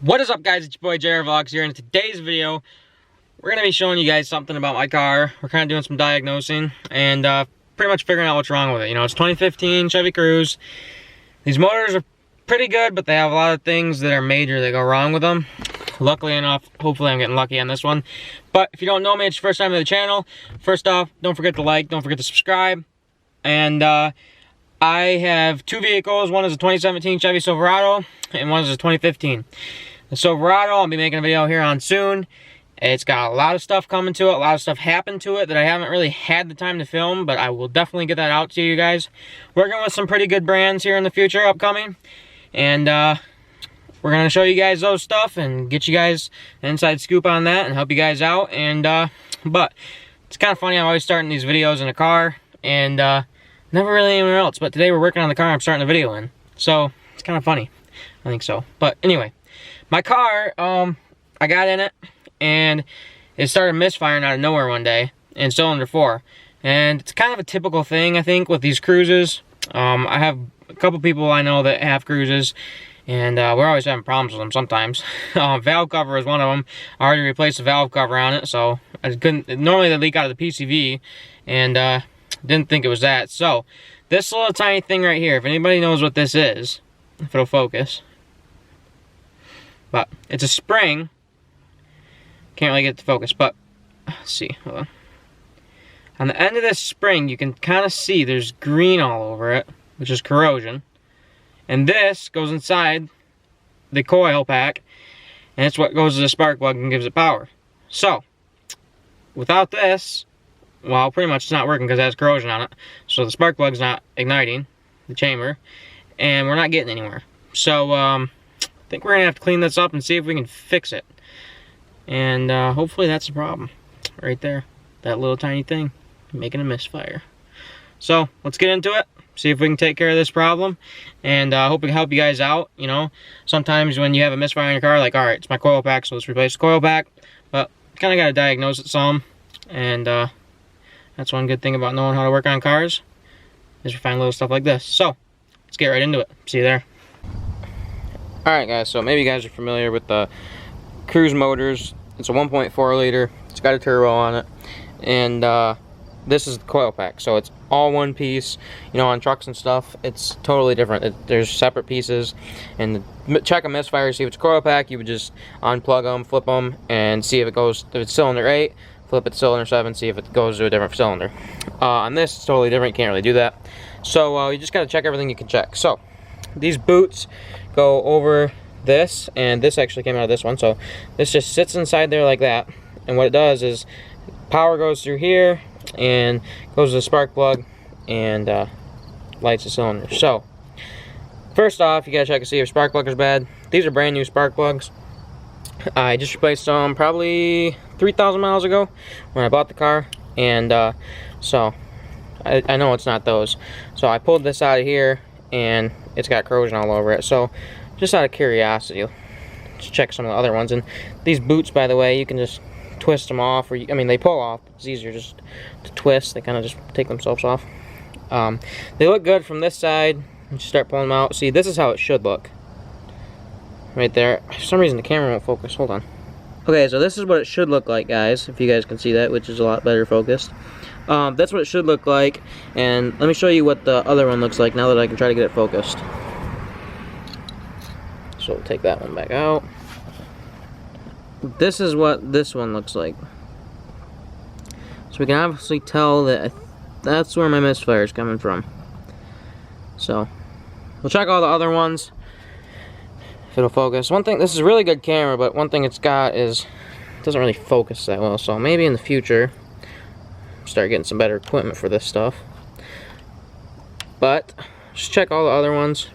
What is up, guys? It's your boy JR Vlogs here, and in today's video we're going to be showing you guys something about my car. We're kind of doing some diagnosing and pretty much figuring out what's wrong with it. You know, it's 2015 Chevy Cruze. These motors are pretty good, but they have a lot of things that are major that go wrong with them. Luckily enough, hopefully I'm getting lucky on this one. But if you don't know me, it's your first time to the channel. First off, don't forget to like, don't forget to subscribe. And I have two vehicles. One is a 2017 Chevy Silverado and one is a 2015. The Silverado, I'll be making a video here on soon. It's got a lot of stuff coming to it. A lot of stuff happened to it that I haven't really had the time to film, but I will definitely get that out to you guys. Working with some pretty good brands here in the future upcoming. And we're going to show you guys those stuff and get you guys an inside scoop on that and help you guys out. And but it's kind of funny, I'm always starting these videos in a car and never really anywhere else. But today we're working on the car I'm starting the video in. So it's kind of funny. I think so. But anyway, my car, I got in it and it started misfiring out of nowhere one day in cylinder 4. And it's kind of a typical thing, I think, with these Cruzes. I have a couple people I know that have Cruzes, and we're always having problems with them sometimes. Valve cover is one of them. I already replaced the valve cover on it, so I couldn't. Normally they leak out of the PCV, and didn't think it was that. So this little tiny thing right here, if anybody knows what this is, if it'll focus. But it's a spring. Can't really get it to focus, but let's see. Hold on. On the end of this spring, you can kind of see there's green all over it, which is corrosion. And this goes inside the coil pack, and it's what goes to the spark plug and gives it power. So, without this, well, pretty much it's not working because it has corrosion on it. So the spark plug's not igniting the chamber, and we're not getting anywhere. So, I think we're gonna have to clean this up and see if we can fix it. And hopefully that's the problem right there, that little tiny thing making a misfire. So let's get into it, see if we can take care of this problem, and hope we can help you guys out. You know, sometimes when you have a misfire in your car, like, all right, it's my coil pack, so let's replace the coil pack. But kind of got to diagnose it some, and that's one good thing about knowing how to work on cars, is we find little stuff like this. So let's get right into it. See you there. Alright guys, so maybe you guys are familiar with the Cruze motors. It's a 1.4 liter, it's got a turbo on it, and this is the coil pack, so it's all one piece. You know, on trucks and stuff, it's totally different. There's separate pieces, and to check a misfire, see if it's a coil pack, you would just unplug them, flip them, and see if it goes, if it's cylinder 8, flip it to cylinder 7, see if it goes to a different cylinder. On this, it's totally different, you can't really do that. So you just gotta check everything you can check. So these boots go over this, and this actually came out of this one, so this just sits inside there like that, and what it does is power goes through here and goes to the spark plug and lights the cylinder. So first off, you gotta check to see if your spark plug is bad. These are brand new spark plugs. I just replaced them probably 3,000 miles ago when I bought the car, and so I know it's not those. So I pulled this out of here and it's got corrosion all over it. So just out of curiosity, let's check some of the other ones. And these boots, by the way, you can just twist them off, or I mean, they pull off, but it's easier just to twist. They kind of just take themselves off. They look good from this side. Just start pulling them out. See, this is how it should look right there. For some reason the camera won't focus. Hold on. Okay, so this is what it should look like, guys, if you guys can see that, which is a lot better focused. That's what it should look like, and let me show you what the other one looks like now that I can try to get it focused. So we'll take that one back out. This is what this one looks like. So we can obviously tell that that's where my misfire is coming from. So we'll check all the other ones if it'll focus. One thing, this is a really good camera, but one thing it's got is it doesn't really focus that well. So maybe in the future start getting some better equipment for this stuff. But just check all the other ones.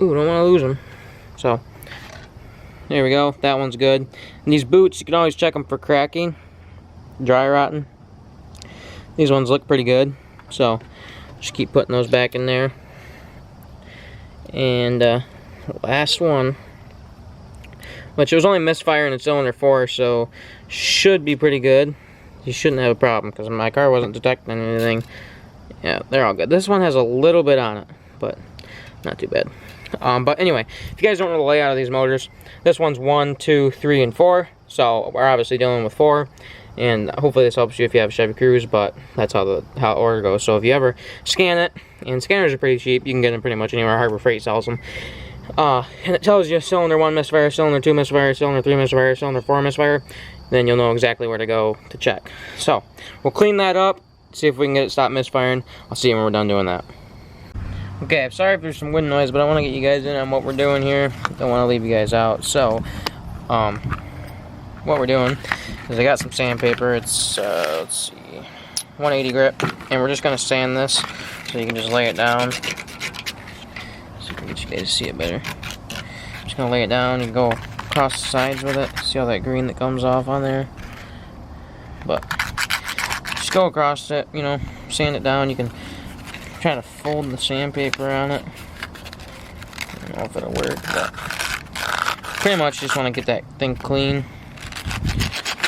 Ooh, don't want to lose them. So there we go, that one's good. And these boots, you can always check them for cracking, dry rotting. These ones look pretty good, so just keep putting those back in there. And the last one, which it was only misfiring in cylinder 4, so should be pretty good. You shouldn't have a problem because my car wasn't detecting anything. Yeah, they're all good. This one has a little bit on it, but not too bad. But anyway, if you guys don't know the layout of these motors, this one's 1, 2, 3, and 4. So we're obviously dealing with 4. And hopefully this helps you if you have a Chevy Cruze, but that's how the order goes. So if you ever scan it, and scanners are pretty cheap, you can get them pretty much anywhere. Harbor Freight sells them. And it tells you cylinder 1 misfire, cylinder 2 misfire, cylinder 3 misfire, cylinder 4 misfire. Then you'll know exactly where to go to check. So we'll clean that up, see if we can get it stop misfiring. I'll see you when we're done doing that. Okay, I'm sorry if there's some wind noise, but I want to get you guys in on what we're doing here. Don't want to leave you guys out. So, what we're doing is I got some sandpaper. It's, let's see, 180 grit. And we're just going to sand this so you can just lay it down. So I can get you guys to see it better. Just going to lay it down and go across the sides with it. See all that green that comes off on there? But, just go across it, you know, sand it down. You can try to fold the sandpaper on it. I don't know if it'll work, but pretty much just want to get that thing clean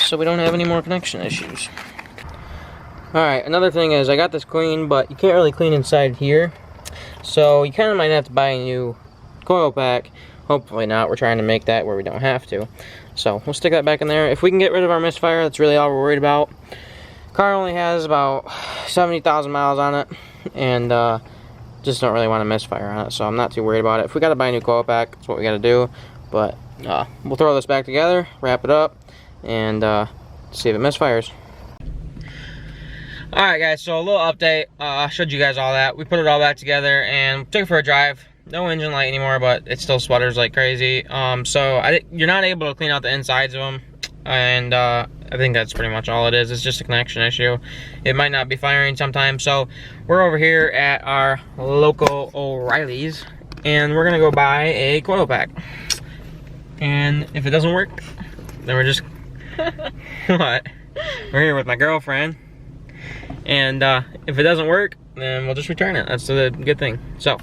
so we don't have any more connection issues. Alright, another thing is I got this clean, but you can't really clean inside here. So you kind of might have to buy a new coil pack. Hopefully not. We're trying to make that where we don't have to. So we'll stick that back in there. If we can get rid of our misfire, that's really all we're worried about. Car only has about 70,000 miles on it, and just don't really want to misfire on it, so I'm not too worried about it. If we got to buy a new coil pack, that's what we got to do. But we'll throw this back together, wrap it up, and see if it misfires. Alright guys, so a little update. I showed you guys all that. We put it all back together and took it for a drive. No engine light anymore, but it still sputters like crazy. So you're not able to clean out the insides of them, and I think that's pretty much all it is. It's just a connection issue. It might not be firing sometimes. So we're over here at our local O'Reilly's, and we're gonna go buy a coil pack. And if it doesn't work, then we're just what? We're here with my girlfriend, and if it doesn't work, then we'll just return it. That's the good thing. So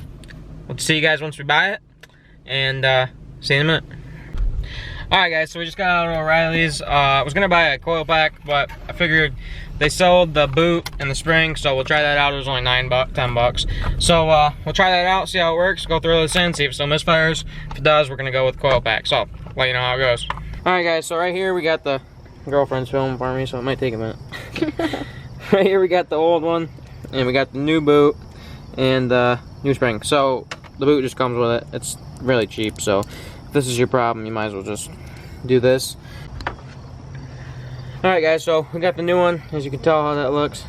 we'll see you guys once we buy it, and see you in a minute. Alright guys, so we just got out of O'Reilly's. I was gonna buy a coil pack, but I figured they sold the boot and the spring, so we'll try that out. It was only 10 bucks. So we'll try that out, see how it works, go throw this in, see if it still misfires. If it does, we're gonna go with the coil pack. So let you know how it goes. Alright guys, so right here we got the girlfriend's filming for me, so it might take a minute. Right here we got the old one, and we got the new boot and the new spring. So the boot just comes with it. It's really cheap, so if this is your problem, you might as well just do this. Alright guys, so we got the new one. As you can tell how that looks,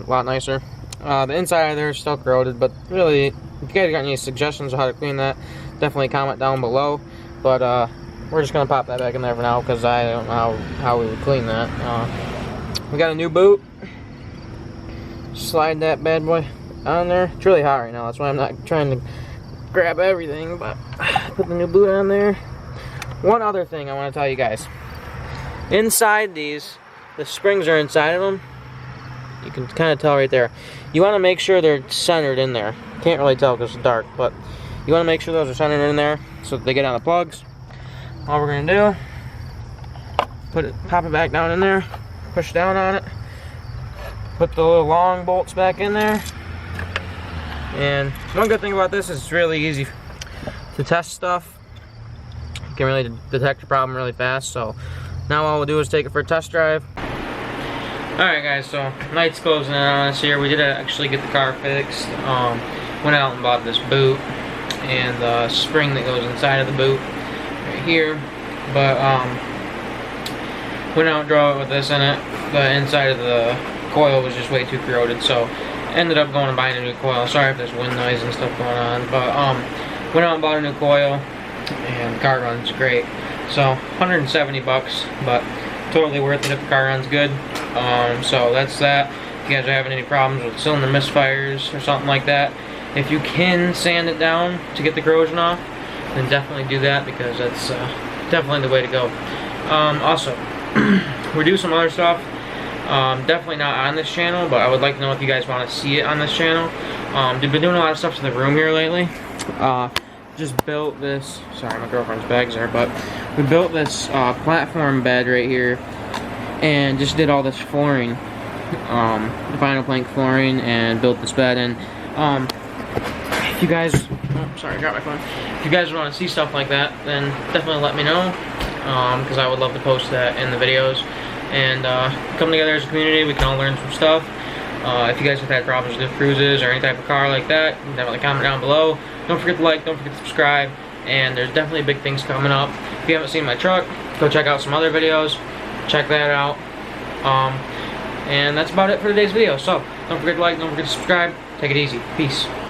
a lot nicer. The inside of there is still corroded, but really, if you guys got any suggestions on how to clean that, definitely comment down below. But we're just gonna pop that back in there for now, because I don't know how we would clean that. We got a new boot. Slide that bad boy on there. It's really hot right now, that's why I'm not trying to grab everything, but put the new boot on there. One other thing I want to tell you guys. Inside these, the springs are inside of them. You can kind of tell right there. You want to make sure they're centered in there. Can't really tell because it's dark, but you want to make sure those are centered in there so that they get on the plugs. All we're going to do, pop it back down in there, push down on it, put the little long bolts back in there. And one good thing about this is it's really easy to test stuff. You can really detect a problem really fast. So now all we'll do is take it for a test drive. Alright guys, so night's closing in on us here. We did actually get the car fixed. Went out and bought this boot and the spring that goes inside of the boot right here. But went out and drove it with this in it. The inside of the coil was just way too corroded, so ended up going and buying a new coil. Sorry if there's wind noise and stuff going on, but went out and bought a new coil, and the car runs great. So 170 bucks, but totally worth it if the car runs good. So that's that. If you guys are having any problems with cylinder misfires or something like that, if you can sand it down to get the corrosion off, then definitely do that, because that's definitely the way to go. Also, we do some other stuff. Definitely not on this channel, but I would like to know if you guys want to see it on this channel. We've been doing a lot of stuff to the room here lately. Just built this, sorry my girlfriend's bag's there, but we built this platform bed right here, and just did all this flooring, the vinyl plank flooring, and built this bed. And if you guys, oh, sorry, I got my phone. If you guys want to see stuff like that, then definitely let me know, because I would love to post that in the videos. And come together as a community, we can all learn some stuff. If you guys have had problems with cruises or any type of car like that, definitely comment down below. Don't forget to like, don't forget to subscribe, and there's definitely big things coming up. If you haven't seen my truck, go check out some other videos, check that out. And that's about it for today's video. So, don't forget to like, don't forget to subscribe. Take it easy. Peace.